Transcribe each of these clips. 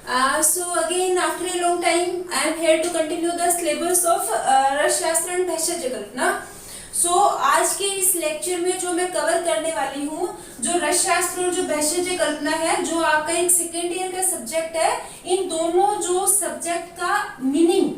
So again, after a long time, I am here to continue the syllabus of रस शास्त्र and भैषज Kalpana. So आज के इस lecture में जो मैं कवर करने वाली हूँ, जो रस शास्त्र और जो भैषज कल्पना है, जो आपका एक सेकेंड ईयर का सब्जेक्ट है, इन दोनों जो सब्जेक्ट का मीनिंग,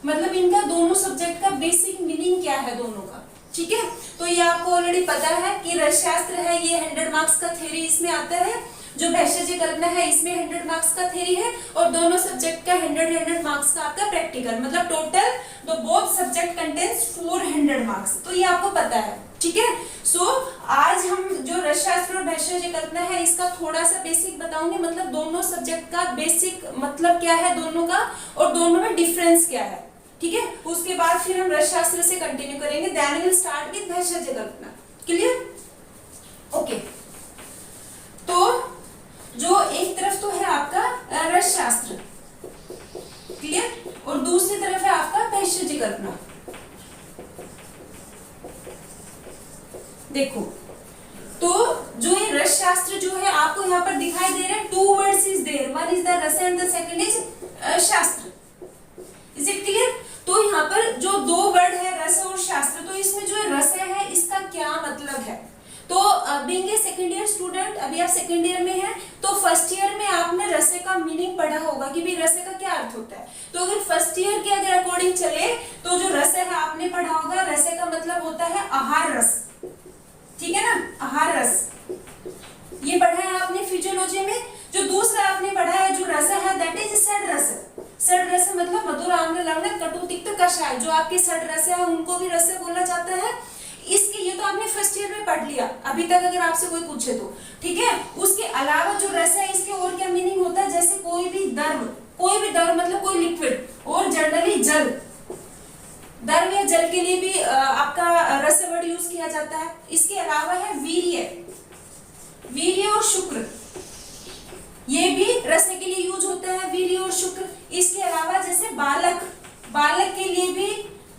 मतलब इनका दोनों सब्जेक्ट का बेसिक मीनिंग क्या है दोनों का, ठीक है. तो ये आपको ऑलरेडी पता है कि रस शास्त्र है, ये 100 मार्क्स का थ्योरी इसमें आता है. जो भैषज कल्पना है इसमें 100 मार्क्स का थ्योरी है और दोनों सब्जेक्ट का 100 मार्क्स का आपका प्रैक्टिकल, मतलब total the both subject contains 400 marks. तो ये आपको पता है, ठीक है. सो आज हम जो रस शास्त्र और भैषज कल्पना है इसका थोड़ा सा बेसिक बताऊंगी, मतलब दोनों सब्जेक्ट का बेसिक मतलब क्या है दोनों का और दोनों में डिफरेंस क्या है, ठीक है. उसके बाद फिर हम रस शास्त्र से कंटिन्यू करेंगे. Then will start with Bhaishaj Kalpana. Clear? Okay. तो जो एक तरफ तो है आपका रस शास्त्र, क्लियर, और दूसरी तरफ है आपका भैषज कल्पना. देखो, तो जो ये रस शास्त्र जो है आपको यहाँ पर दिखाई दे रहा है, 2 words is there, one is the ras and the second is shastra. Is it clear? तो यहाँ पर जो 2 वर्ड है रस और शास्त्र, तो इसमें जो रस है इसका क्या मतलब है. तो being a second year student, अभी आप सेकंड ईयर में हैं, तो फर्स्ट ईयर में आपने रसे का मीनिंग पढ़ा होगा कि भाई रसे का क्या अर्थ होता है. तो अगर फर्स्ट ईयर के अगर अकॉर्डिंग चले तो जो रसे है आपने पढ़ा होगा, रसे का मतलब होता है आहार रस, ठीक है ना, आहार रस. ये पढ़ा है आपने फिजियोलॉजी में. जो दूसरा आपने पढ़ा है जो रस है दैट इज षड रस. षड रस मतलब मधुर, आम्ल, लवण, कटु, तिक्त, कषाय, जो आपके षड रस है उनको भी रस बोला जाता है. इसके ये तो आपने फर्स्ट ईयर में पढ़ लिया अभी तक, अगर आपसे कोई पूछे तो, ठीक है. उसके अलावा जो रस है इसके और क्या मीनिंग होता है, जैसे कोई भी द्रव मतलब कोई लिक्विड, और जनरली जल, द्रव या जल के लिए भी आपका रस वर्ड यूज किया जाता है. इसके अलावा है वीर्य और शुक्र, ये भी रस के लिए यूज होता है, वीर्य और शुक्र. इसके अलावा जैसे बालक के लिए भी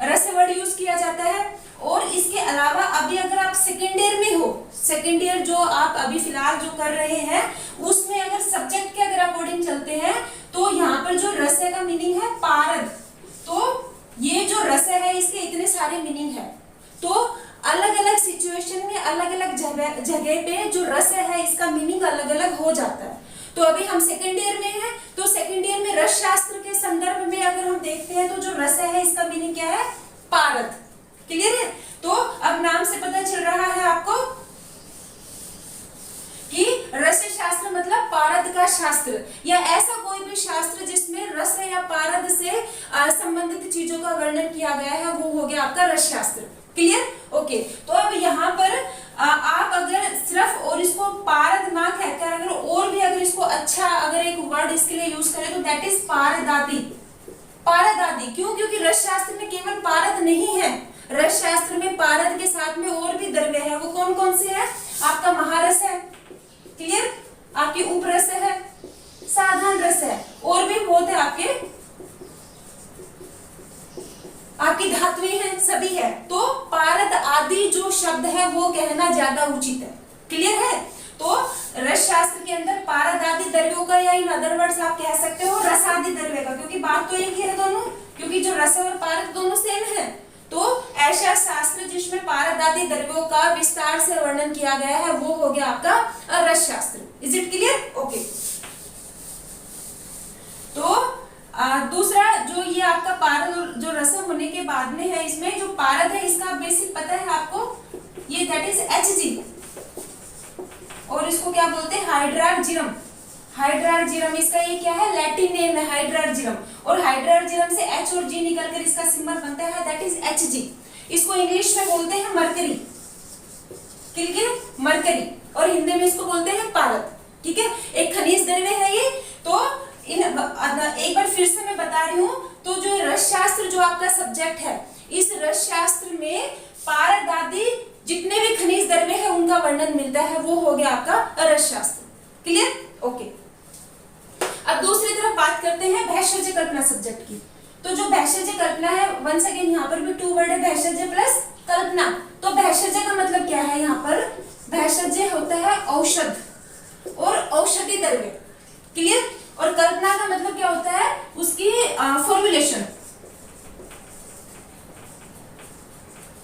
रस वर्ड यूज किया जाता है. और इसके अलावा अभी अगर आप सेकेंड ईयर में हो, सेकेंड ईयर जो आप अभी फिलहाल जो कर रहे हैं उसमें अगर सब्जेक्ट के अगर अकॉर्डिंग चलते हैं तो यहाँ पर जो रस का मीनिंग है पारद. तो ये जो रस है इसके इतने सारे मीनिंग है. तो अलग अलग सिचुएशन में अलग अलग जगह पे जो रस है इसका मीनिंग अलग अलग हो जाता है. तो अभी हम सेकेंड ईयर में हैं, तो सेकेंड ईयर में रस शास्त्र के संदर्भ में अगर हम देखते हैं तो जो रस है इसका मीनिंग क्या है, पारद. क्लियर है? तो अब नाम से पता चल रहा है आपको कि रस शास्त्र मतलब पारद का शास्त्र, या ऐसा कोई भी शास्त्र जिसमें रस या पारद से संबंधित चीजों का वर्णन किया गया है, वो हो गया आपका रस शास्त्र. क्लियर? ओके. तो अब यहाँ पर आप अगर सिर्फ और इसको पारद ना कहकर अगर और भी अगर इसको अच्छा अगर एक वर्ड इसके लिए यूज करें तो दैट इज पारदादि. पारदादि क्यों? क्योंकि रस शास्त्र में केवल पारद नहीं है, रस शास्त्र में पारद के साथ में और भी द्रव्य है. वो कौन कौन से है? आपका महारस है, क्लियर, आपकी उपरस है, साधारण रस है, और भी बहुत है आपकी धात्वी है, सभी है. तो पारद आदि जो शब्द है वो कहना ज्यादा उचित है. क्लियर है? तो रस शास्त्र के अंदर पारद आदि द्रव्यों का, या इन अदर वर्ड्स आप कह सकते हो रस आदि द्रव्य का, क्योंकि बात तो एक ही है दोनों, क्योंकि जो रस और पारद दोनों सेम है. तो ऐसा शास्त्र जिसमें पारद आदि द्रव्यों का विस्तार से वर्णन किया गया है वो हो गया आपका रस शास्त्र. Is it clear? ओके. तो दूसरा जो ये आपका पारद और जो रस होने के बाद में है, इसमें जो पारद है इसका बेसिक पता है आपको, ये दैट इज Hg, और इसको क्या बोलते हैं, हाइड्रार्जिरम. हाइड्रार्जिरम इसका ये क्या है, लैटिन नेम है हाइड्रार्जिरम, और हाइड्रार्जिरम से H और G निकलकर इसका सिंबल बनता है दैट इज Hg. इसको इंग्लिश में बोलते हैं मरकरी, क्लियर, मरकरी, और हिंदी में इसको बोलते हैं पारद. ठीक है, एक खनिज द्रव्य है ये. तो एक बार फिर से मैं बता रही हूँ, तो जो रस शास्त्र जो आपका सब्जेक्ट है, इस रस शास्त्र में पारद आदि जितने भी खनिज द्रव्य है उनका वर्णन मिलता है, वो हो गया आपका रस शास्त्र. क्लियर? ओके. अब दूसरी तरफ बात करते हैं भैषज कल्पना सब्जेक्ट की. तो जो भैषज कल्पना है, वंस अगेन यहाँ पर भी 2 वर्ड है, भैषज प्लस कल्पना. तो भैषज का मतलब क्या है, यहाँ पर भैषज होता है औषध और औषधि द्रव्य. क्लियर? और कल्पना का मतलब क्या होता है, उसकी फॉर्मुलेशन।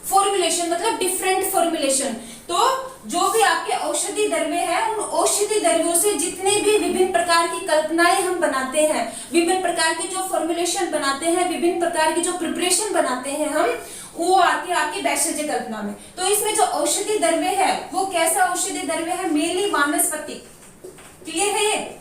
फॉर्मुलेशन मतलब डिफरेंट फॉर्मुलेशन। तो जो भी आपके औषधि द्रव्य है, उन औषधि द्रव्यों से जितने भी विभिन्न प्रकार की कल्पनाएं हम बनाते हैं, विभिन्न प्रकार की जो फॉर्मुलेशन बनाते हैं, विभिन्न प्रकार की जो प्रिपरेशन बनाते हैं हम, वो आती है आपकी वैषज्य कल्पना में। तो इसमें जो औषधि द्रव्य है वो कैसा औषधि द्रव्य है, मेनली वानस्पतिक। क्लियर है ये,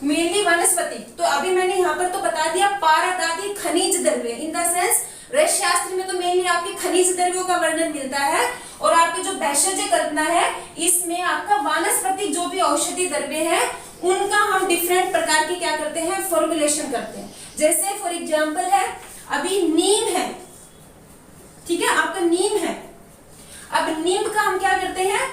मेनली वानस्पतिक। तो अभी मैंने यहाँ पर तो बता दिया पारद आदि खनिज द्रव्य, इन द सेंस रस शास्त्र में तो मेनली आपके खनिज द्रव्यों का वर्णन मिलता है, और आपकी जो वैषज्य कल्पना है इसमें आपका वानस्पतिक जो भी औषधि द्रव्य है उनका हम डिफरेंट प्रकार की क्या करते हैं, फॉर्मुलेशन करते हैं। जैसे फॉर एग्जांपल है अभी नीम है, ठीक है, आपका नीम है। अब नीम का हम क्या करते हैं,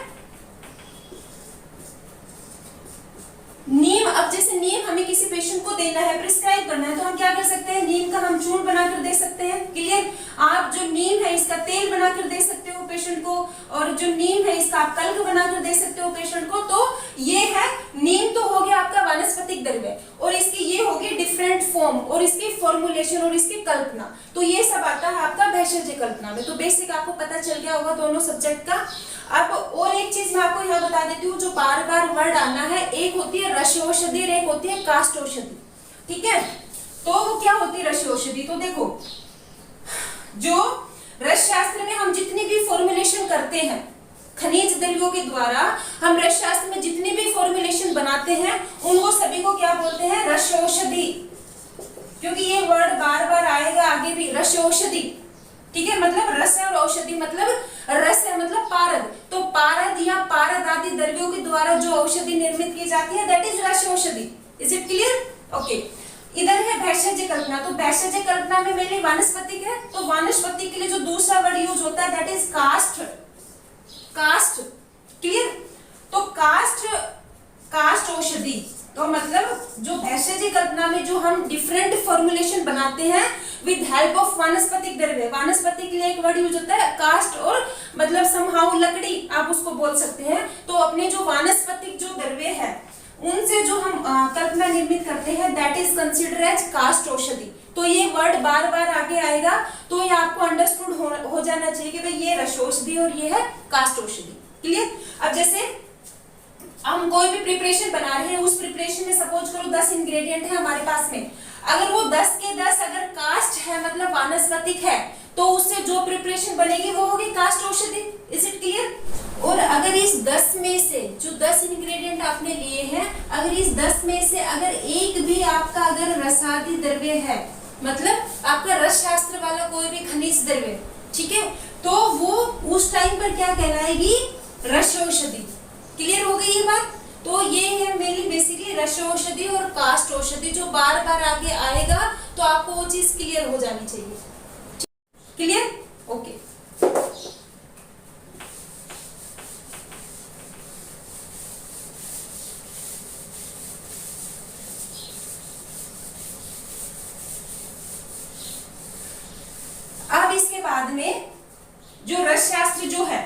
नीम, अब जैसे नीम हमें किसी पेशेंट को देना है, प्रिस्क्राइब करना है, तो हम क्या कर सकते हैं, नीम का हम चूर्ण बनाकर दे सकते हैं। क्लियर, आप जो नीम है इसका तेल बनाकर दे सकते हो पेशेंट को, और जो नीम है इसका आप कल्क बनाकर दे सकते हो पेशेंट को। तो ये है नीम, तो हो गया आपका वानस्पतिक द्रव्य, और इसकी ये होगी डिफरेंट फॉर्म, और इसकी फॉर्मुलेशन और इसकी कल्पना। तो ये सब आता है आपका वैषज्य कल्पना में। तो बेसिक आपको पता चल गया होगा दोनों सब्जेक्ट का। अब और एक चीज मैं आपको यहाँ बता देती हूँ, जो बार बार वर्ड आना है, एक होती है रसौषधि और एक होती है काष्ठौषधि। ठीक है, तो वो क्या होती है रसौषधि, तो देखो जो रस शास्त्र में हम जितनी भी फॉर्मुलेशन करते हैं खनिज द्रव्यों के द्वारा, हम रस शास्त्र में जितनी भी फॉर्मुलेशन बनाते हैं उनको सभी को क्या बोलते हैं, रसौषधि। क्योंकि ये वर्ड बार बार आएगा आगे भी, रसौषधि। ठीक है, मतलब रस है और औषधि मतलब रस है, मतलब पारद। तो पारद या पारद आदि द्रव्यों के द्वारा जो औषधि निर्मित की जाती है that is rasaushadhi. Is it clear? Okay, इधर है वैषज्य कल्पना। तो वैषज्य कल्पना में मेनली वानस्पतिक है, तो वानस्पतिक के लिए जो दूसरा वर्ड यूज होता है दैट इज काष्ठ। काष्ठ, क्लियर? तो काष्ठ औषधि, तो मतलब जो वैषज्य कल्पना में जो हम डिफरेंट फॉर्मुलेशन बनाते हैं विद हेल्प ऑफ वानस्पतिक द्रव्य। वानस्पतिक के लिए एक वर्ड यूज होता है काष्ठ, और मतलब समहाउ लकड़ी आप उसको बोल सकते हैं। तो अपने जो वानस्पतिक जो द्रव्य है उनसे जो हम कल्पना निर्मित करते हैं दैट इज कंसिडर एज काष्ठ औषधि। तो ये वर्ड बार बार आगे आएगा, तो ये आपको अंडरस्टूड हो जाना चाहिए कि भाई ये रसौषधि और ये है काष्ठ औषधि। क्लियर? अब जैसे हम कोई भी प्रिपरेशन बना रहे हैं, उस प्रिपरेशन में सपोज करो 10 इंग्रेडिएंट है हमारे पास में, अगर वो 10 के 10 अगर काष्ठ है मतलब वानस्पतिक है, तो उससे जो प्रिपरेशन बनेगी वो होगी काष्ठ औषधि। Is it clear? और अगर इस 10 में से जो 10 इंग्रेडिएंट आपने लिए हैं, अगर इस 10 में से अगर एक भी आपका अगर रसादि द्रव्य है, मतलब आपका रस शास्त्र वाला कोई भी खनिज द्रव्य, ठीक है, तो वो उस टाइम पर क्या कहलाएगी, रसौषधि। क्लियर हो गई ये बात? तो ये है मेनली बेसिकली रसौषधि और काष्ठ औषधि, जो बार बार आगे आएगा, तो आपको वो चीज क्लियर हो जानी चाहिए। क्लियर? ओके। अब इसके बाद में जो रस शास्त्र जो है,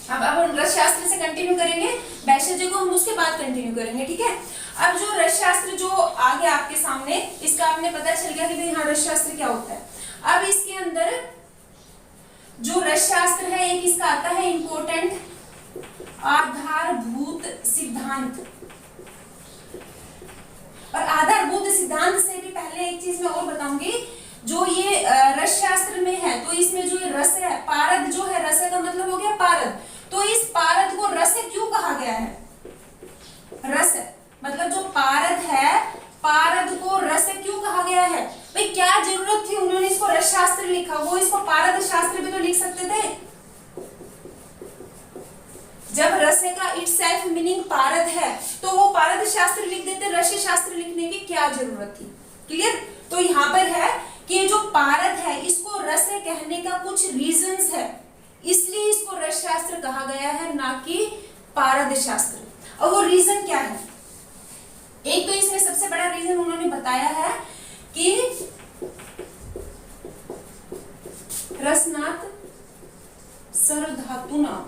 अब हम रस शास्त्र से कंटिन्यू करेंगे, वैषज्य को हम उसके बाद कंटिन्यू करेंगे। ठीक है, अब जो रस शास्त्र जो आगे आपके सामने, इसका आपने पता चल गया कि भाई हाँ रस शास्त्र क्या होता है। अब इसके अंदर जो रस शास्त्र है, एक इसका आता है इंपॉर्टेंट आधारभूत सिद्धांत। और आधारभूत सिद्धांत से भी पहले एक चीज मैं और बताऊंगी, जो ये रस शास्त्र में है, तो इसमें जो ये रस है, पारद जो है, रस का मतलब हो गया पारद, तो इस पारद को रस क्यों कहा गया है? रस मतलब जो पारद है, पारद को रस क्यों कहा गया है? भाई क्या जरूरत थी उन्होंने इसको रस शास्त्र लिखा, वो इसको पारद शास्त्र भी तो लिख सकते थे। जब रस का इटसेल्फ मीनिंग पारद है, तो वो पारद शास्त्र लिख देते, रस शास्त्र लिखने की क्या जरूरत थी? क्लियर? तो यहाँ पर है कि जो पारद है इसको रस कहने का कुछ रीजंस है, इसलिए इसको रस शास्त्र कहा गया है, ना कि पारद शास्त्र। और वो रीजन क्या है? एक तो इसमें सबसे बड़ा रीजन उन्होंने बताया है कि रसनात् सर्वधातुना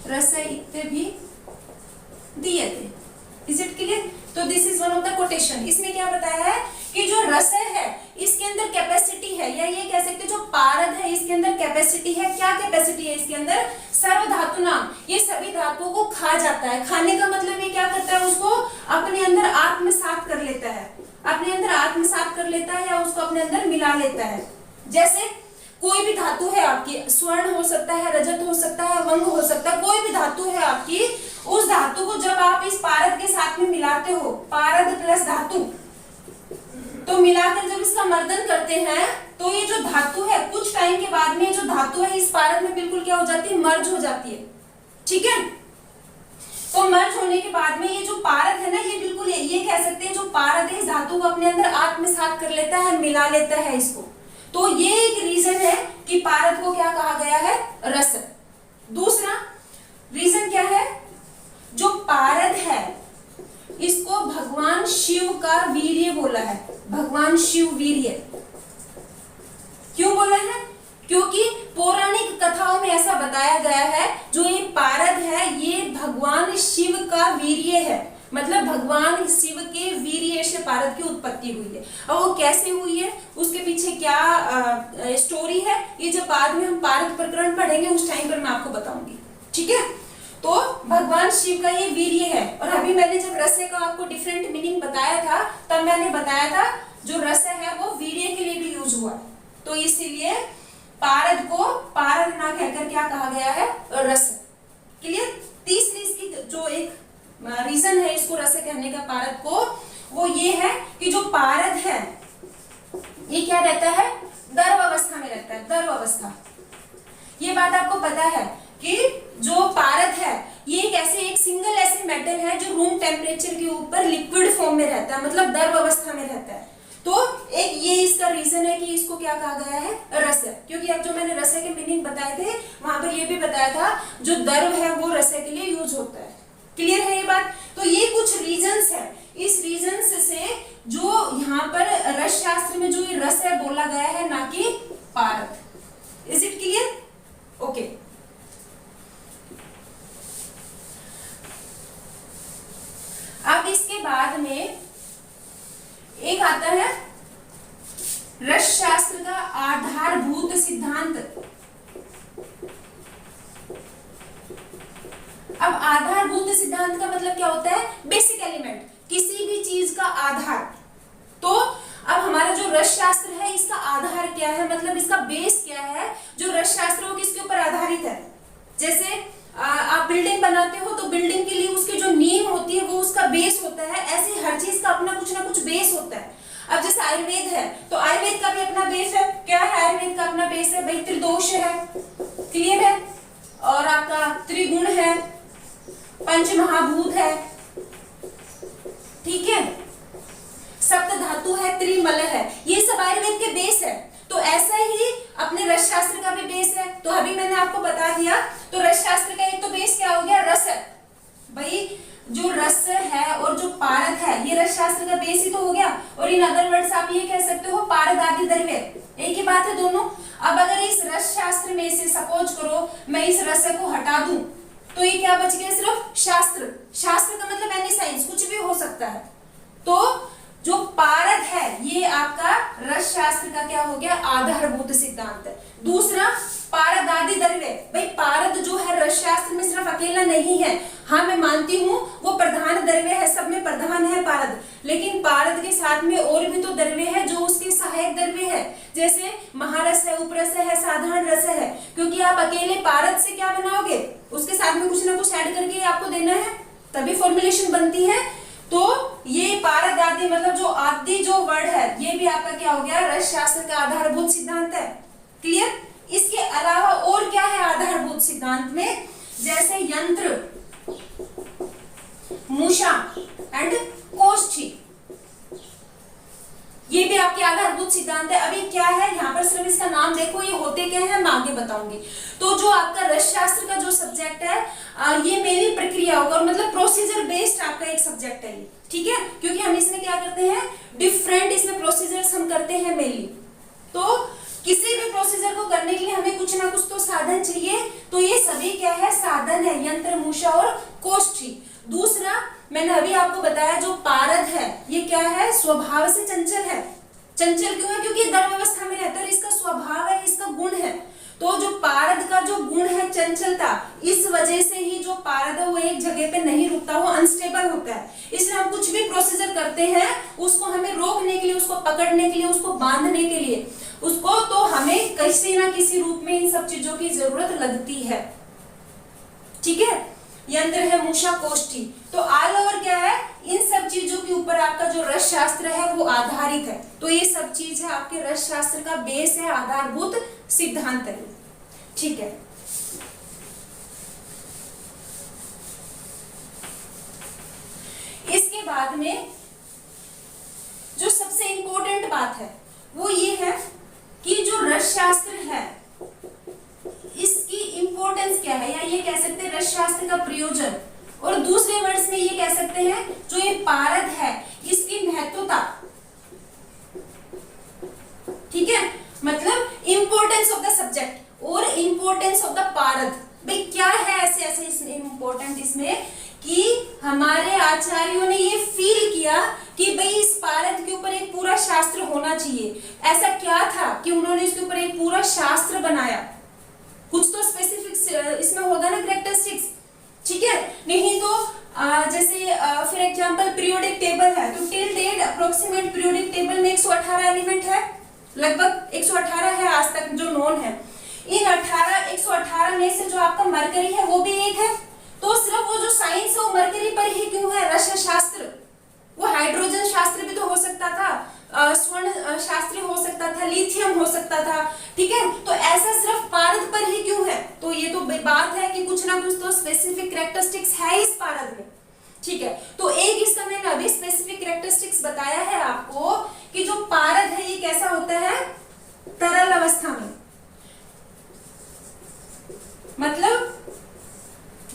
रस इत्ते भी दीयते। Is it clear? तो this is one of the quotation. इसमें क्या बताया है कि जो रस है इसके अंदर कैपेसिटी है, या ये कह सकते हैं जो पारद है इसके अंदर कैपेसिटी है। क्या कैपेसिटी है इसके अंदर? सर्व धातु नाम, ये सभी धातुओं को खा जाता है। खाने का मतलब ये क्या करता है, उसको अपने अंदर आत्मसात कर लेता है, अपने अंदर आत्मसात कर लेता है या उसको अपने अंदर मिला लेता है। जैसे कोई भी धातु है आपकी, स्वर्ण हो सकता है, रजत हो सकता है, वंग हो सकता है, कोई भी धातु है आपकी, उस धातु को जब आप इस पारद के साथ में मिलाते हो, पारद प्लस धातु, तो मिलाकर जब इसका मर्दन करते हैं तो ये जो धातु है कुछ टाइम के बाद में जो धातु है इस पारद में बिल्कुल क्या हो जाती है, मर्ज हो जाती है। ठीक है, तो मर्ज होने के बाद में ये जो पारद है ना, ये बिल्कुल ये कह सकते हैं जो पारद है इस धातु को अपने अंदर आत्मसात कर लेता है, मिला लेता है इसको। तो ये एक रीजन है कि पारद को क्या कहा गया है, रस। दूसरा रीजन क्या है, जो पारद है इसको भगवान शिव का वीर्य बोला है, भगवान शिव वीर्य। क्यों बोला है? क्योंकि पौराणिक कथाओं में ऐसा बताया गया है जो ये पारद है ये भगवान शिव का वीर्य है, मतलब भगवान शिव के वीर्य से पारद की उत्पत्ति हुई है। और वो कैसे हुई है, उसके पीछे क्या स्टोरी है, ये जब बाद में हम पारद प्रकरण पढ़ेंगे उस टाइम पर मैं आपको बताऊंगी। ठीक है, तो भगवान शिव का ये वीर्य है। और अभी मैंने जब रस्य का आपको डिफरेंट मीनिंग बताया था तब मैंने बताया था जो रस्य है वो वीर्य के लिए भी यूज हुआ है, तो इसीलिए पारद को पारद ना कहकर क्या कहा गया है, रस। क्लियर? तीसरी इसकी जो एक रीजन है इसको रस कहने का पारद को, वो ये है कि जो पारद है ये क्या रहता है, द्रव अवस्था में रहता है, द्रव अवस्था। ये बात आपको पता है कि जो पारद है ये एक सिंगल ऐसे मेटल है जो रूम टेम्परेचर के ऊपर लिक्विड फॉर्म में रहता है, मतलब द्रव अवस्था में रहता है। तो एक ये इसका रीजन है कि इसको क्या कहा गया है, रस। क्योंकि अब जो मैंने रस के मीनिंग बताए थे वहां पर ये भी बताया था जो द्रव है वो रस के लिए यूज होता है। क्लियर है ये बात? तो ये कुछ रीजंस है, इस रीजंस से जो यहाँ पर रस शास्त्र में जो ये रस है बोला गया है, ना कि पारद। Is it clear? ओके। अब इसके बाद में एक आता है रस शास्त्र का आधारभूत सिद्धांत। अब आधारभूत सिद्धांत का मतलब क्या होता है, बेसिक एलिमेंट, किसी भी चीज का आधार। तो अब हमारा जो रस शास्त्र है इसका आधार क्या है, मतलब इसका बेस क्या है, जो रस शास्त्र वो किसके ऊपर आधारित है। जैसे आप बिल्डिंग बनाते हो तो बिल्डिंग के लिए उसकी जो नींव होती है वो उसका बेस होता है, ऐसे हर चीज का अपना कुछ ना कुछ बेस होता है। अब जैसे आयुर्वेद है तो आयुर्वेद का भी अपना बेस है। क्या है आयुर्वेद का अपना बेस है भाई, त्रिदोष है, क्लियर है, और आपका त्रिगुण है, पंच महाभूत है, ठीक है, सप्त धातु है, त्रिमल है, ये सब आयुर्वेद के बेस है। तो ऐसा ही अपने रस शास्त्र का भी बेस है। तो अभी मैंने आपको बता दिया, तो रस शास्त्र का एक तो बेस क्या हो गया, रस है भाई, जो रस है और जो पारद है ये रस शास्त्र का बेस ही तो हो गया। और इन अदर वर्ड्स आप ये कह सकते हो पारद आदि द्रव्य, एक ही बात है दोनों। अब अगर इस रस शास्त्र में से सपोज करो मैं इस रस को हटा दूं तो ये क्या बच गया, सिर्फ शास्त्र। शास्त्र का मतलब एनी साइंस, कुछ भी हो सकता है। तो जो पारद है ये आपका रस शास्त्र का क्या हो गया, आधारभूत सिद्धांत है। दूसरा पारद आदि द्रव्य, भाई पारद जो है रस शास्त्र में सिर्फ अकेला नहीं है। हाँ मैं मानती हूँ वो प्रधान द्रव्य है, सब में प्रधान है पारद, लेकिन पारद के साथ में और भी तो द्रव्य है जो उसके सहायक द्रव्य है। जैसे महारस है, उपरस है, साधारण रस है। क्योंकि आप अकेले पारद से क्या बनाओगे, उसके साथ में कुछ ना कुछ ऐड करके आपको देना है, तभी फॉर्मुलेशन बनती है। तो ये पारद आदि मतलब जो आदि जो वर्ड है ये भी आपका क्या हो गया, रस शास्त्र का आधारभूत सिद्धांत है। क्लियर? इसके अलावा और क्या है आधारभूत सिद्धांत में, जैसे यंत्र, मूषा एंड कोष्ठी, ये भी आपके आधारभूत सिद्धांत है। अभी क्या है यहाँ पर सिर्फ इसका नाम देखो, ये होते क्या है मैं आगे बताऊंगी। तो जो आपका रस शास्त्र का जो सब्जेक्ट है ये मेनली प्रक्रिया होगा, मतलब प्रोसीजर बेस्ड आपका एक सब्जेक्ट है ये, ठीक है, क्योंकि हम इसमें क्या करते हैं, डिफरेंट इसमें प्रोसीजर्स हम करते हैं मेनली। तो किसी भी प्रोसीजर को करने के लिए हमें कुछ ना कुछ तो साधन चाहिए, तो ये सभी क्या है, साधन है, यंत्र, मूषा और कोष्ठी। दूसरा मैंने अभी आपको बताया जो पारद है ये क्या है, स्वभाव से चंचल है। चंचल क्यों है, क्योंकि दृढ़ अवस्था में रहता है, इसका स्वभाव है, इसका गुण है। तो जो पारद का जो गुण है चंचलता, इस वजह से ही जो पारद है वो एक जगह पे नहीं रुकता, वो अनस्टेबल होता है। इसलिए हम कुछ भी प्रोसीजर करते हैं उसको हमें रोकने के लिए, उसको पकड़ने के लिए, उसको बांधने के लिए, उसको तो हमें किसी ना किसी रूप में इन सब चीजों की जरूरत लगती है। ठीक है, यंत्र है, मूषा, कोष्ठी। तो ऑल ओवर क्या है, इन सब चीजों के ऊपर आपका जो रस शास्त्र है वो आधारित है। तो ये सब चीज है आपके रस शास्त्र का बेस है, आधारभूत सिद्धांत है। ठीक है, इसके बाद में जो सबसे इंपॉर्टेंट बात है वो ये है कि जो रस शास्त्र है इसकी इंपॉर्टेंस क्या है, या ये कह सकते हैं रस शास्त्र का प्रयोजन, और दूसरे वर्ड्स में ये कह सकते हैं जो ये पारद है इसकी महत्वता। ठीक है, मतलब इंपॉर्टेंस ऑफ द सब्जेक्ट और इंपॉर्टेंस ऑफ द पारद। भाई क्या है ऐसे ऐसे इसमें इंपॉर्टेंट इसमें कि हमारे आचार्यों ने ये फील किया कि भाई इस पारद के ऊपर एक पूरा शास्त्र होना चाहिए। ऐसा क्या था कि उन्होंने इसके ऊपर एक पूरा शास्त्र बनाया, कुछ तो स्पेसिफिक इसमें होगा ना कैरेक्टरिस्टिक्स। ठीक है, नहीं तो जैसे फॉर एग्जांपल पीरियोडिक टेबल है, तो till date approximate periodic table में 118 एलिमेंट है, लगभग 118 है आज तक जो नोन है। इन 118 में से जो आपका मरकरी है वो भी एक है। तो सिर्फ वो जो साइंस है वो मरकरी पर ही क्यों है, रस शास्त्र, वो हाइड्रोजन शास्त्र भी तो हो सकता था, स्वर्ण शास्त्र हो सकता था, लिथियम हो सकता था। ठीक है, तो ऐसा सिर्फ पारद पर ही क्यों है, तो ये तो बात है कि कुछ ना कुछ तो स्पेसिफिक कैरेक्टरिस्टिक्स है इस पारद में। ठीक है, तो एक इसका मैंने अभी स्पेसिफिक कैरेक्टरिस्टिक्स बताया है आपको कि जो पारद है ये कैसा होता है, तरल अवस्था में। मतलब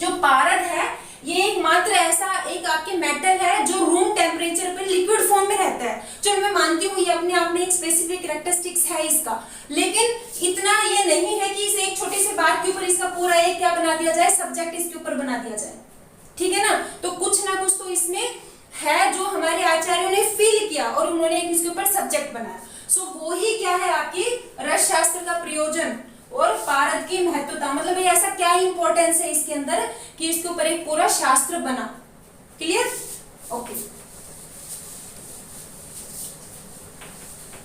जो पारद है ये एकमात्र ऐसा एक आपके मेटल है जो रूम टेम्परेचर पे लिक्विड फॉर्म में रहता है। चलो मैं मानती हूँ ये अपने आप में एक स्पेसिफिक कैरेक्टरिस्टिक्स है इसका, लेकिन इतना ये नहीं है कि इस एक छोटी सी बात के ऊपर इसका पूरा एक क्या बना दिया जाए, सब्जेक्ट इसके ऊपर बना दिया जाए। ठीक है ना, तो कुछ ना कुछ तो इसमें है जो हमारे आचार्यों ने फील किया और उन्होंने एक इसके ऊपर सब्जेक्ट बनाया। सो वो ही क्या है आपकी रस शास्त्र का प्रयोजन और पारद की महत्वता। मतलब ये ऐसा क्या इंपॉर्टेंस है इसके अंदर कि इसके ऊपर एक पूरा शास्त्र बना। क्लियर? ओके,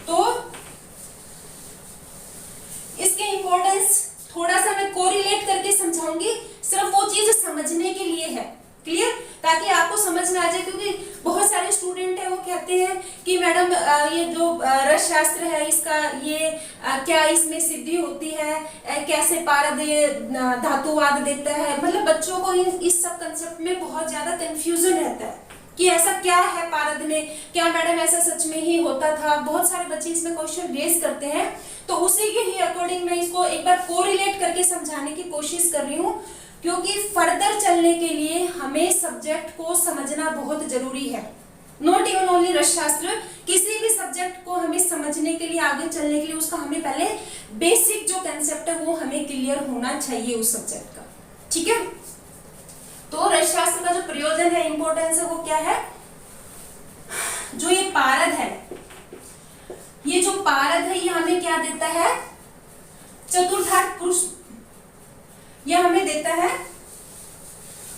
तो इसके इंपॉर्टेंस थोड़ा सा मैं कोरिलेट करके समझाऊंगी, सिर्फ वो चीज समझने के लिए है। क्लियर? ताकि आपको समझ में आ जाए, क्योंकि बहुत सारे स्टूडेंट है वो कहते हैं कि मैडम ये जो रस शास्त्र है इसका ये क्या इसमें सिद्धि होती है, कैसे पारद धातुवाद देता है। मतलब बच्चों को इस सब कंसेप्ट में बहुत ज्यादा कंफ्यूजन रहता है कि ऐसा क्या है पारद में, क्या मैडम ऐसा सच में ही होता था। बहुत सारे बच्चे इसमें क्वेश्चन रेज करते हैं, तो उसी के ही अकॉर्डिंग मैं इसको एक बार कोरिलेट करके समझाने की कोशिश कर रही हूँ, क्योंकि फर्दर चलने के लिए हमें सब्जेक्ट को समझना बहुत जरूरी है। नॉट इवन ओनली रस शास्त्र, किसी भी सब्जेक्ट को हमें समझने के लिए, आगे चलने के लिए उसका हमें पहले बेसिक जो कंसेप्ट है वो हमें क्लियर होना चाहिए उस सब्जेक्ट का। ठीक है, तो रस शास्त्र का जो प्रयोजन है, इंपॉर्टेंस है, वो क्या है, जो ये पारद है, ये जो पारद है ये हमें क्या देता है, चतुर्थार्थ पुरुष, ये हमें देता है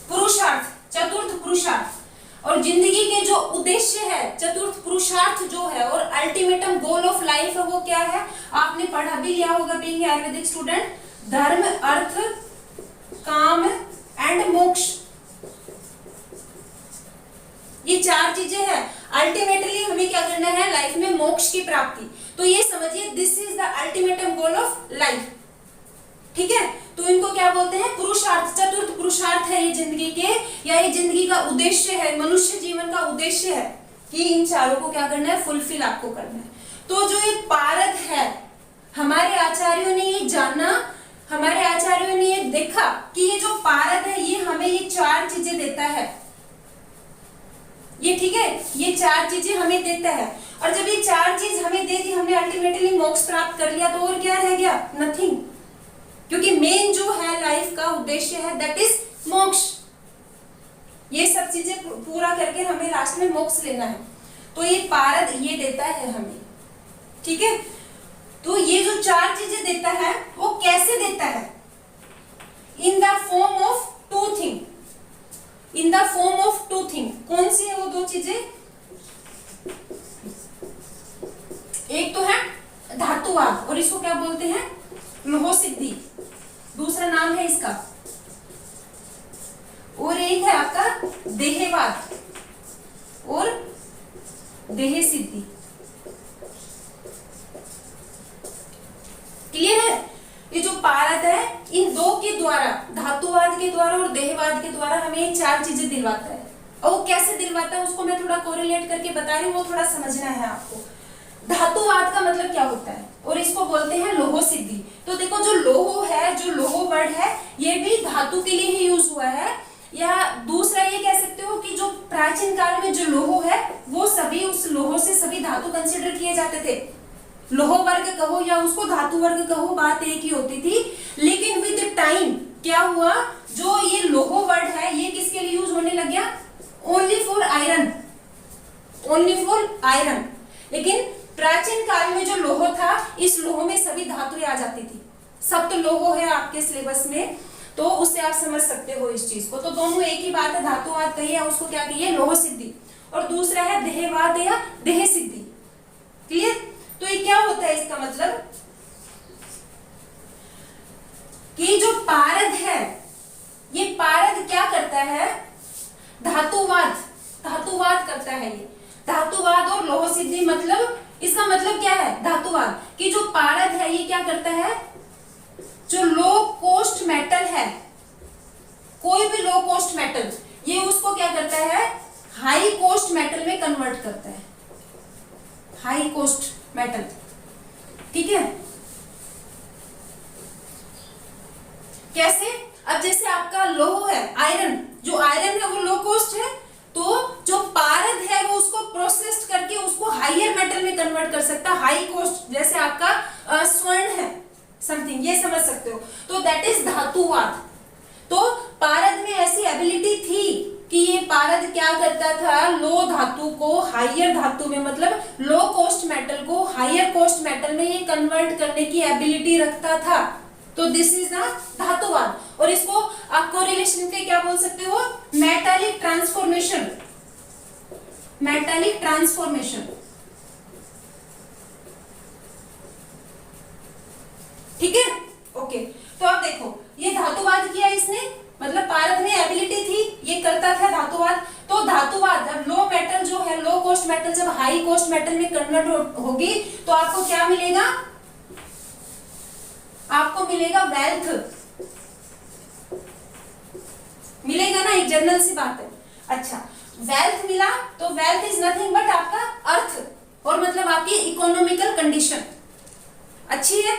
पुरुषार्थ, चतुर्थ पुरुषार्थ। और जिंदगी के जो उद्देश्य है, चतुर्थ पुरुषार्थ जो है और अल्टीमेटम गोल ऑफ लाइफ है, वो क्या है, आपने पढ़ा भी लिया होगा बीइंग आयुर्वेदिक स्टूडेंट, धर्म, अर्थ, काम एंड मोक्ष। ये चार चीजें हैं। अल्टीमेटली हमें क्या करना है लाइफ में, मोक्ष की प्राप्ति। तो ये समझिए this is the ultimatum goal of life. ठीक है, तो इनको क्या बोलते हैं, पुरुषार्थ, चतुर्थ पुरुषार्थ है ये जिंदगी के, या ये जिंदगी का उद्देश्य है, मनुष्य जीवन का उद्देश्य है कि इन चारों को क्या करना है, फुलफिल आपको करना है। तो जो ये पारद है, हमारे आचार्यों ने ये जाना, हमारे आचार्यों ने ये देखा कि ये जो पारद है ये हमें ये चार चीजें देता है। ये ठीक है, ये चार चीजें हमें देता है, और जब ये चार चीज हमें दे दी, हमने अल्टीमेटली मोक्ष प्राप्त कर लिया, तो और क्या रह गया, नथिंग। क्योंकि मेन जो है लाइफ का उद्देश्य है, दैट इज मोक्ष। ये सब चीजें पूरा करके हमें लास्ट में मोक्ष लेना है। तो ये पारद ये देता है हमें, ठीक है। तो ये जो चार चीजें देता है वो कैसे देता है? In the form of two thing, in the form of two thing. कौन सी है वो दो चीजें? एक तो है धातुवाद और इसको क्या बोलते हैं? लोह सिद्धि, दूसरा नाम है इसका। और एक है आपका देहवाद और देह सिद्धि। क्लियर है? ये जो पारद है इन दो के द्वारा, धातुवाद के द्वारा और देहवाद के द्वारा हमें ये चार चीजें दिलवाता है। और वो कैसे दिलवाता है उसको मैं थोड़ा कोरिलेट करके बता रही हूँ, वो थोड़ा समझना है आपको। धातुवाद का मतलब क्या होता है और इसको बोलते हैं लोह सिद्धि। तो देखो जो लोह है, जो लोह वर्ड है, ये भी धातु के लिए ही यूज हुआ है। या दूसरा ये कह सकते हो कि जो प्राचीन काल में जो लोह है वो सभी, उस लोह से सभी धातु कंसिडर किए जाते थे। लोह वर्ग कहो या उसको धातु वर्ग कहो, बात एक ही होती थी। लेकिन विद टाइम क्या हुआ, जो ये लोह वर्ड है ये किसके लिए यूज होने लग गया? Only for iron, only for iron. लेकिन प्राचीन काल में जो लोह था, इस लोह में सभी धातुएं आ जाती थी। सप्त लोह है आपके सिलेबस में, तो उससे आप समझ सकते हो इस चीज को। तो दोनों एक ही बात है, धातुवाद कहिए उसको क्या कहिए? लोह सिद्धि। और दूसरा है देहवाद या देह सिद्धि। क्लियर? तो ये क्या होता है? इसका मतलब कि जो पारद है, ये पारद क्या करता है? धातुवाद, धातुवाद करता है ये। धातुवाद और लोह सिद्धि मतलब, इसका मतलब क्या है? धातुवाद कि जो पारद है ये क्या करता है? जो लो कॉस्ट मेटल है, कोई भी लो कॉस्ट मेटल, ये उसको क्या करता है? हाई कॉस्ट मेटल में कन्वर्ट करता है, हाई कॉस्ट मेटल। ठीक है? कैसे? अब जैसे आपका लोह है, आयरन, जो आयरन है वो लो कॉस्ट है, तो जो पारद है वो उसको प्रोसेस करके उसको हायर मेटल में कन्वर्ट कर सकता है, हाई कॉस्ट। जैसे आपका स्वर्ण है समथिंग, ये समझ सकते हो। तो दैट इज धातुवाद। तो पारद में ऐसी एबिलिटी थी कि ये पारद क्या करता था? लो धातु को हायर धातु में, मतलब लो कॉस्ट मेटल को हायर कॉस्ट मेटल में ये कन्वर्ट करने की एबिलिटी रखता था। तो दिस इज द धातुवाद। और इसको आप कोरिलेशन के क्या बोल सकते हो? Metallic transformation, metallic transformation. ठीक है? ओके। तो अब देखो, ये धातुवाद किया इसने, मतलब पारद में एबिलिटी थी, ये करता था धातुवाद। तो धातुवाद, जब लो मेटल जो है, लो कॉस्ट मेटल जब हाई कॉस्ट मेटल में कन्वर्ट होगी तो आपको क्या मिलेगा? आपको मिलेगा वेल्थ, मिलेगा ना, एक जनरल सी बात है। अच्छा, वेल्थ मिला तो वेल्थ इज नथिंग बट आपका अर्थ, और मतलब आपकी इकोनॉमिकल कंडीशन अच्छी है।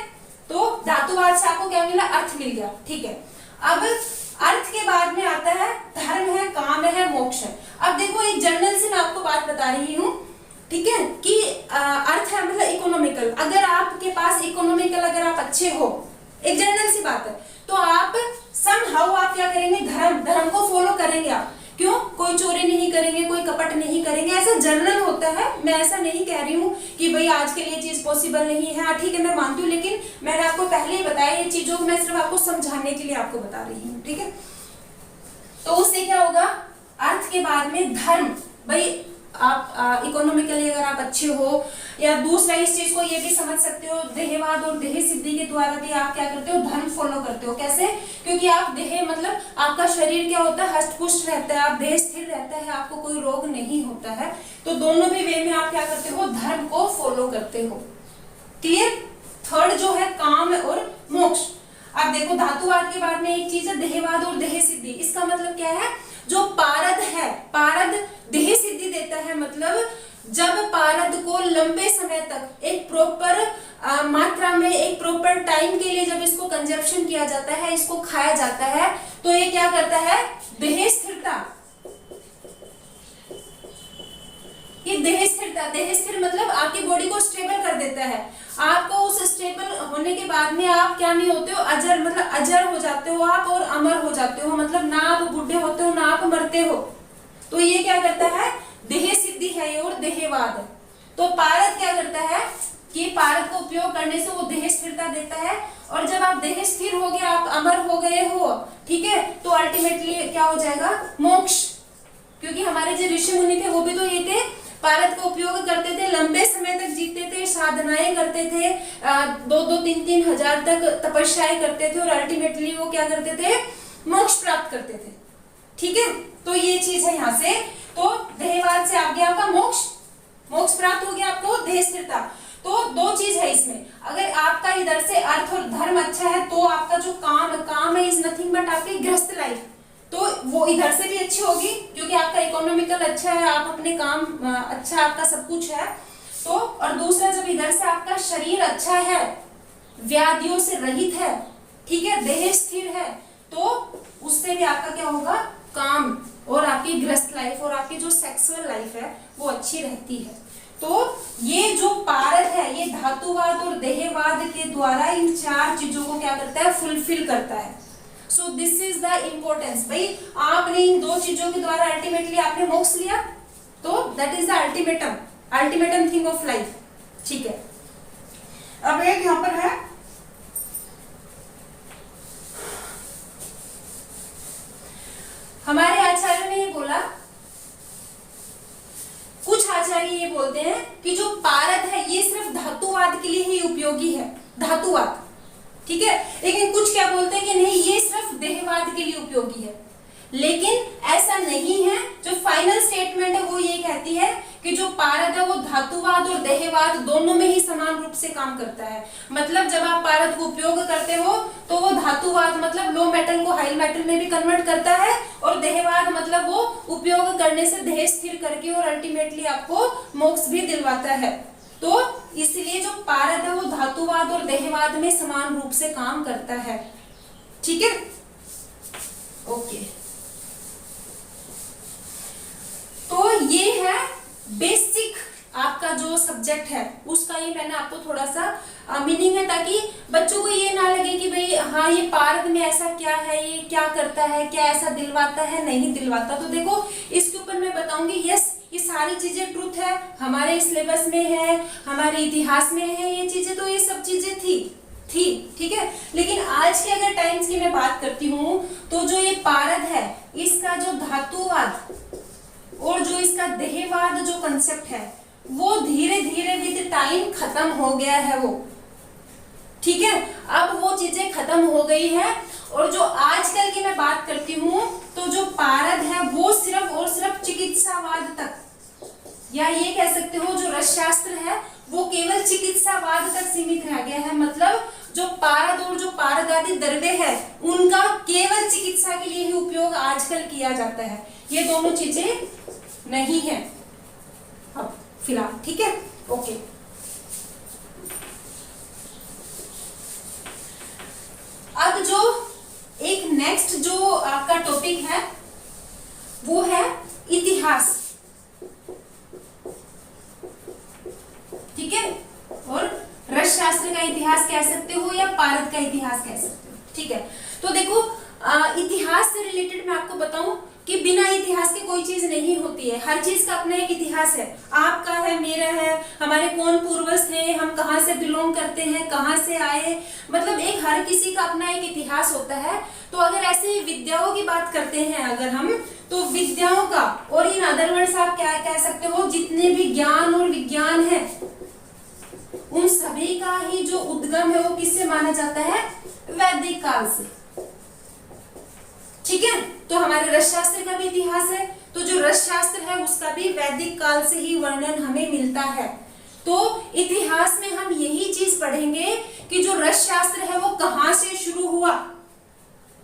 तो धातुवाद से आपको क्या मिला? अर्थ मिल गया। ठीक है। अब अर्थ के बाद में आता है धर्म है, काम है, मोक्ष है। अब देखो एक जनरल से मैं आपको बात बता रही हूँ, ठीक है, कि अर्थ है मतलब इकोनॉमिकल। अगर आपके पास इकोनॉमिकल, अगर आप अच्छे हो, एक जनरल सी बात है, तो आप समहाउ आप क्या करेंगे? धर्म को फॉलो करेंगे आप। क्यों? कोई चोरी नहीं करेंगे, कोई कपट नहीं करेंगे, ऐसा जनरल होता है। मैं ऐसा नहीं कह रही हूँ कि भाई आज के लिए चीज पॉसिबल नहीं है। हाँ ठीक है, मैं मानती हूँ, लेकिन मैंने आपको पहले ही बताया ये चीजों को, मैं सिर्फ आपको समझाने के लिए आपको बता रही हूँ। ठीक है? तो उससे क्या होगा? अर्थ के बाद में धर्म। भाई आप इकोनॉमिकली अगर आप अच्छे हो, या दूसरा इस चीज को ये भी समझ सकते हो, देहवाद और देह सिद्धि के द्वारा भी आप क्या करते हो? धर्म फॉलो करते हो। कैसे? क्योंकि आप देह मतलब आपका शरीर क्या होता है? हष्ट पुष्ट रहता है, आप देह स्थिर रहता है, आपको कोई रोग नहीं होता है। तो दोनों भी वे में आप क्या करते हो? धर्म को फॉलो करते हो। क्लियर? थर्ड जो है काम और मोक्ष। अब देखो धातुवाद के बाद में एक चीज है देहवाद और देह सिद्धि। इसका मतलब क्या है? जो पारद है, पारद देह सिद्धि देता है, मतलब जब पारद को लंबे समय तक एक प्रॉपर मात्रा में, एक प्रॉपर टाइम के लिए जब इसको कंजप्शन किया जाता है, इसको खाया जाता है, तो ये क्या करता है? देह स्थिरता, ये देह स्थिरता, देह स्थिर मतलब आपकी बॉडी को स्टेबल कर देता है। आपको उस स्टेबल होने के बाद में आप क्या नहीं होते हो, अजर मतलब अजर हो जाते हो आप और अमर हो जाते हो, मतलब ना आप बूढ़े होते हो ना आप मरते हो। तो ये क्या करता है, देह सिद्धि है ये और देहवाद। तो पारद क्या करता है कि पारद को उपयोग करने से वो देह स्थिरता देता है, और जब आप देह स्थिर हो गए, आप अमर हो गए हो, ठीक है, तो अल्टीमेटली क्या हो जाएगा, मोक्ष। क्योंकि हमारे जो ऋषि मुनि थे वो भी तो ये थे, पारद का उपयोग करते थे, लंबे समय तक जीते थे, साधनाएं करते थे, 2-2, 3-3 हजार तक तपस्याएं करते थे, और अल्टीमेटली वो क्या करते थे, मोक्ष प्राप्त करते थे। ठीक है, तो ये चीज है यहाँ से। तो देहवाद से आ गया आपका मोक्ष, मोक्ष प्राप्त हो गया आपको, देह स्थिरता। तो दो चीज है इसमें, अगर आपका इधर से अर्थ और धर्म अच्छा है तो आपका जो काम है इज नथिंग बट आपकी गृहस्थ लाइफ, तो वो इधर से भी अच्छी होगी क्योंकि आपका इकोनॉमिकल अच्छा है, आप अपने काम अच्छा, आपका सब कुछ है। तो और दूसरा, जब इधर से आपका शरीर अच्छा है, व्याधियों से रहित है, ठीक है, देह स्थिर है, तो उससे भी आपका क्या होगा, काम और आपकी गृहस्थ लाइफ और आपकी जो सेक्सुअल लाइफ है वो अच्छी रहती है। तो ये जो पारद है ये धातुवाद और देहवाद के द्वारा इन चार चीजों को क्या करता है, फुलफिल करता है। So this is the importance. भाई आपने इन दो चीजों के द्वारा अल्टीमेटली आपने मोक्ष लिया, तो that is the ultimatum thing of life. ठीक है, अब एक यहां पर है हमारे आचार्य ने ये बोला, कुछ आचार्य ये बोलते हैं कि जो पारद है ये सिर्फ धातुवाद के लिए ही उपयोगी है, धातुवाद, ठीक है, लेकिन कुछ क्या बोलते हैं कि नहीं ये सिर्फ देहवाद के लिए उपयोगी है। लेकिन ऐसा नहीं है, जो फाइनल स्टेटमेंट है वो ये कहती है कि जो पारद है वो धातुवाद और देहवाद दोनों में ही समान रूप से काम करता है। मतलब जब आप पारद को उपयोग करते हो तो वो धातुवाद मतलब लो मेटल को हाई मेटल में भी कन्वर्ट करता है, और देहवाद मतलब वो उपयोग करने से देह स्थिर करके और अल्टीमेटली आपको मोक्ष भी दिलवाता है। तो इसलिए जो पारद है वो धातुवाद और देहवाद में समान रूप से काम करता है। ठीक है, ओके। तो ये है बेसिक आपका जो सब्जेक्ट है उसका, ये मैंने आपको थोड़ा सा मीनिंग है ताकि बच्चों को ये ना लगे कि भाई हाँ ये पारद में ऐसा क्या है, ये क्या करता है, क्या ऐसा दिलवाता है, नहीं दिलवाता। तो देखो इसके ऊपर मैं बताऊंगी, यस ये सारी चीजें ट्रूथ है, हमारे सिलेबस में है, हमारे इतिहास में है, ये चीजें तो ये सब चीजें थी, ठीक है। लेकिन आज के अगर टाइम्स की मैं बात करती हूँ तो जो ये पारद है इसका जो धातुवाद और जो इसका देहवाद जो कंसेप्ट है वो धीरे धीरे विद टाइम खत्म हो गया है वो, ठीक है, अब वो चीजें खत्म हो गई है। और जो आजकल की मैं बात करती हूँ तो जो पारद है वो सिर्फ और सिर्फ चिकित्सावाद तक, या ये कह सकते हो जो रसशास्त्र है वो केवल चिकित्सावाद तक सीमित रह गया है। मतलब जो पारद और जो पारद आदि द्रव्य है उनका केवल चिकित्सा के लिए ही उपयोग आजकल किया जाता है, ये दोनों चीजें नहीं है अब फिलहाल। ठीक है, ओके। अब जो एक नेक्स्ट जो आपका टॉपिक है वो है इतिहास, ठीक है, और रसशास्त्र का इतिहास कह सकते हो या पारद का इतिहास कह सकते हो। ठीक है, तो देखो इतिहास से रिलेटेड मैं आपको बताऊं कि बिना इतिहास के कोई चीज नहीं होती है, हर चीज का अपना एक इतिहास है, आपका है, मेरा है, हमारे कौन पूर्वज थे, हम कहाँ से बिलोंग करते हैं, कहाँ से आए, मतलब एक हर किसी का अपना एक इतिहास होता है। तो अगर ऐसे विद्याओं की बात करते हैं अगर हम, तो विद्याओं का और इन अदर वर्ड्स आप क्या कह सकते हो, जितने भी ज्ञान और विज्ञान है उन सभी का ही जो उद्गम है वो किससे माना जाता है, वैदिक काल से। ठीक है, तो हमारे रसशास्त्र का भी इतिहास है, तो जो रसशास्त्र है उसका भी वैदिक काल से ही वर्णन हमें मिलता है। तो इतिहास में हम यही चीज पढ़ेंगे कि जो रसशास्त्र है वो कहां से शुरू हुआ,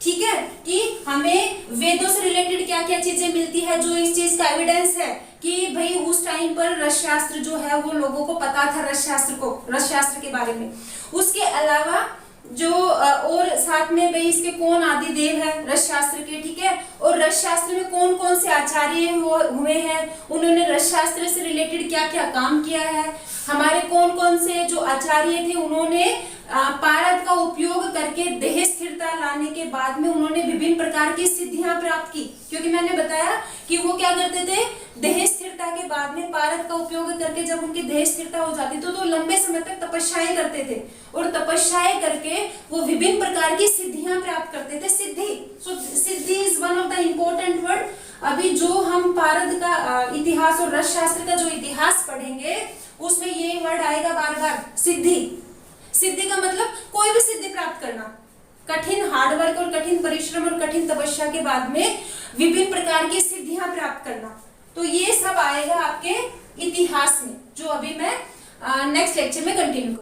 ठीक है, कि हमें वेदों से रिलेटेड क्या क्या चीजें मिलती है, जो इस चीज का एविडेंस है कि भाई उस टाइम पर रसशास्त्र जो है वो लोगों को पता था रसशास्त्र के बारे में। उसके अलावा जो और साथ में भाई इसके कौन आदि देव है रस शास्त्र के, ठीक है। और रस शास्त्र में कौन कौन से आचार्य हुए हैं, उन्होंने रस शास्त्र से रिलेटेड क्या क्या काम किया है, हमारे कौन कौन से जो आचार्य थे उन्होंने पारद का उपयोग करके देह स्थिरता लाने के बाद में उन्होंने विभिन्न प्रकार की सिद्धियां प्राप्त की। क्योंकि मैंने बताया कि वो क्या करते थे, देह स्थिरता के बाद में पारद का उपयोग करके जब उनकी देह स्थिरता हो जाती तो लंबे समय तक तपस्याएं करते थे और तपस्याएं करके वो विभिन्न प्रकार की सिद्धियां प्राप्त करते थे। सिद्धि, so siddhi is one of the important word. अभी जो हम पारद का इतिहास और रस शास्त्र का जो इतिहास पढ़ेंगे उसमें ये वर्ड आएगा बार बार, सिद्धि। सिद्धि का मतलब कोई भी सिद्धि प्राप्त करना, कठिन हार्डवर्क और कठिन परिश्रम और कठिन तपस्या के बाद में विभिन्न प्रकार की सिद्धियां प्राप्त करना। तो ये सब आएगा आपके इतिहास में, जो अभी मैं नेक्स्ट लेक्चर में कंटिन्यू